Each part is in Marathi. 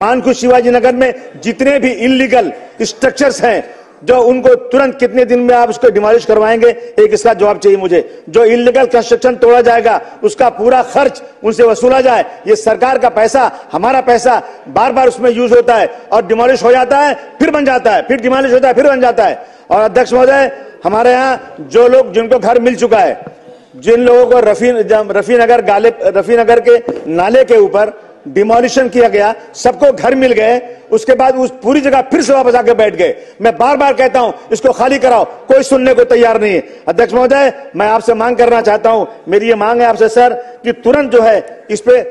मानकुश शिवाजी नगर में जितने भी इलीगल स्ट्रक्चर्स हैं, जो उनको तुरंत कितने दिन में आप उसको डिमोलिश करवाएंगे, एक इसका जवाब चाहिए मुझे। जो इलीगल कंस्ट्रक्शन तोड़ा जाएगा उसका पूरा खर्च उनसे वसूला जाए। ये सरकार का पैसा, हमारा पैसा बार बार उसमें यूज होता है और डिमोलिश हो जाता है, फिर बन जाता है, फिर डिमोलिश होता है, फिर बन जाता है। और अध्यक्ष महोदय, हमारे यहाँ जो लोग जिनको घर मिल चुका है, जिन लोगों को रफी नगर के नाले के ऊपर डिमोलिशन किया गया, सबको घर मिल गए, उसके बाद उस पूरी जगह फिर से वापस आके बैठ गए। मैं बार बार कहता हूं इसको खाली कराओ, कोई सुनने को तैयार नहीं है। अध्यक्ष महोदय, मैं आपसे मांग करना चाहता हूं, मेरी ये मांग है आपसे सर, कि तुरंत जो है इस पे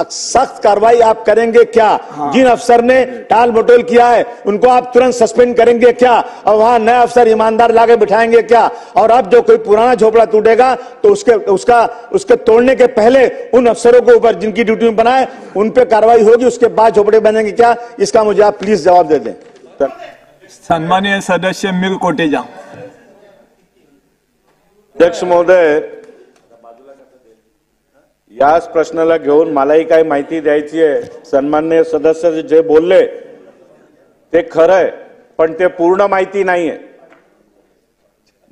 सख्त कार्रवाई आप करेंगे क्या? जिन अफसर ने टाल मटोल किया है उनको आप तुरंत सस्पेंड करेंगे क्या? और वहां नए अफसर ईमानदार लाके बिठाएंगे क्या? और अब जो कोई पुराना झोपड़ा टूटेगा तो उसके तोड़ने के पहले उन अफसरों के ऊपर जिनकी ड्यूटी में बनाए उन पे कार्रवाई होगी, उसके बाद झोपड़े बनेंगे क्या? इसका मुझे आप प्लीज जवाब दे दें। सन्माननीय सदस्य मिल कोटेजा। अध्यक्ष महोदय, याच प्रश्नाला घेऊन मलाही काही माहिती द्यायची आहे। सन्माननीय सदस्य जे बोलले ते खरंय, पण ते पूर्ण माहिती नाहीये।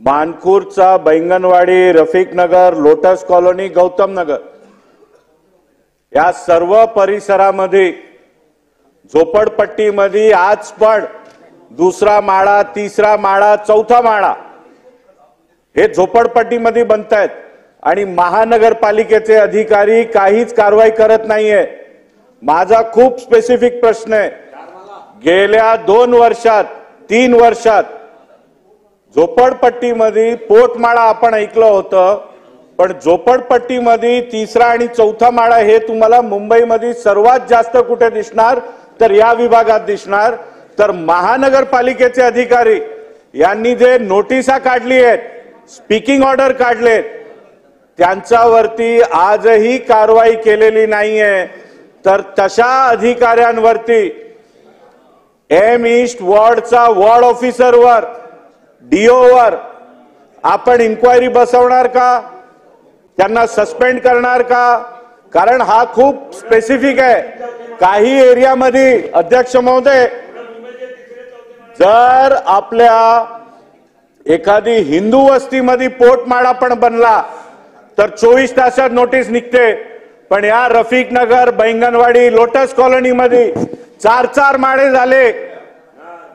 मानखुर्दचा बैंगनवाडी, रफीक नगर, लोटस कॉलनी, गौतम नगर या सर्व परिसरामध्ये झोपडपट्टीमध्ये आज पण दुसरा माळा, तिसरा माळा, चौथा माळा हे झोपडपट्टीमध्ये बनतायत आणि महानगरपालिकेचे अधिकारी काहीच कारवाई करत नाहीये। माझा खूप स्पेसिफिक प्रश्न आहे, गेल्या 2 वर्षात 3 वर्षात झोपडपट्टीमध्ये पोटमाळा आपण ऐकलं होतं, पण झोपडपट्टीमध्ये तिसरा आणि चौथा माळा हे तुम्हाला मुंबईमध्ये सर्वात जास्त कुठे दिसणार? तर या विभागात दिसणार। तर महानगरपालिकेचे अधिकारी यांनी जे नोटिसा काढली आहेत, स्पीकिंग ऑर्डर काढलेत, त्यांच्यावरती आजही कारवाई केलेली नाहीये। तर तशा अधिकाऱ्यांवरती एम ईस्ट वॉर्डचा वॉर्ड ऑफिसरवर, डीओवर आपण इन्क्वायरी बसवणार का? त्यांना सस्पेंड करणार का? कारण हा खूप स्पेसिफिक आहे। काही एरियामध्ये अध्यक्ष महोदय, जर आपल्या एखादी हिंदू वस्तीमध्ये पोटमाळा पण बनला तर 24 तासात नोटीस निघते, पण या रफीक नगर, बैंगनवाडी, लोटस कॉलनी मध्ये 4-4 माळे झाले,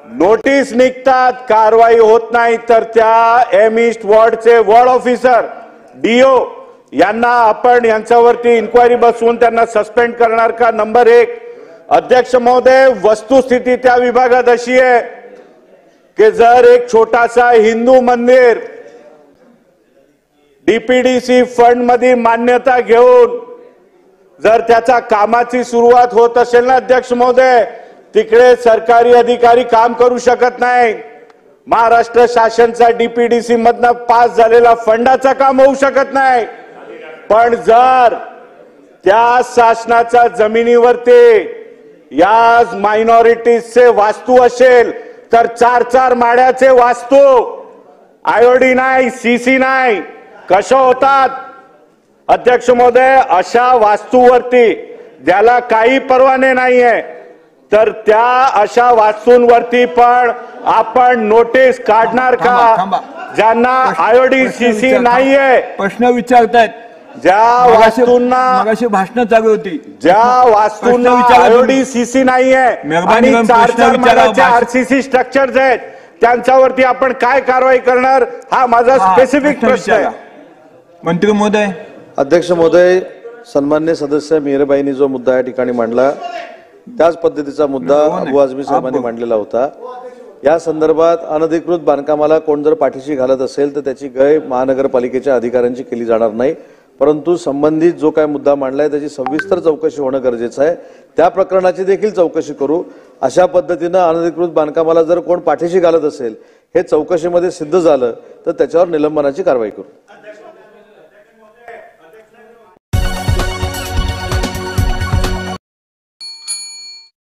नोटीस निघतात, कारवाई होत नाही। तर त्या एम ईस्ट वॉर्डचे वॉर्ड ऑफिसर, डीओ यांना आपण यांच्यावरती इन्क्वायरी बसवून त्यांना सस्पेंड करणार का? नंबर 1। अध्यक्ष महोदय, वस्तुस्थिती त्या विभागात अशी आहे की जर एक छोटासा हिंदू मंदिर डीपीडीसी फंड मध्ये मान्यता घेऊन जर त्याच्या कामाची सुरुवात होत असेल ना अध्यक्ष महोदय, तिकडे सरकारी अधिकारी काम करू शकत नाही। महाराष्ट्र शासनचा डीपीडीसी मधनं पास झालेला फंडाचा काम होऊ शकत नाही। पण जर त्या शासनाच्या जमिनीवरती या मायनॉरिटीजचे वास्तू असेल तर 4-4 माळ्याचे वास्तू, आयोडी नाही, सीसी नाही, कशा होतात? अध्यक्ष महोदय, अशा वास्तूवरती ज्याला काही परवाने नाहीये तर त्या अशा वास्तूंवरती पण आपण नोटीस काढणार का? ज्यांना आयोडी, सीसी नाहीये, प्रश्न विचारतायत, ज्या वास्तूंना मगाशी भाषण चालू होती, ज्या वास्तूंना आयोडी, सीसी नाहीये आणि 4-4 माळ्याचे आरसीसी स्ट्रक्चर्स आहेत, त्यांच्यावरती आपण काय कारवाई करणार? हा माझा स्पेसिफिक प्रश्न आहे। मंत्री महोदय। अध्यक्ष महोदय, सन्मान्य सदस्य मीराबाईंनी जो मुद्दा या ठिकाणी मांडला त्याच पद्धतीचा मुद्दा अबू आझमी साहेबांनी मांडलेला होता। या संदर्भात अनधिकृत बांधकामाला कोण जर पाठीशी घालत असेल तर त्याची गय महानगरपालिकेच्या अधिकाऱ्यांची केली जाणार नाही, परंतु संबंधित जो काय मुद्दा मांडलाय त्याची सविस्तर चौकशी होणं गरजेचं आहे। त्या प्रकरणाची देखील चौकशी करू। अशा पद्धतीनं अनधिकृत बांधकामाला जर कोण पाठीशी घालत असेल, हे चौकशीमध्ये सिद्ध झालं तर त्याच्यावर निलंबनाची कारवाई करू।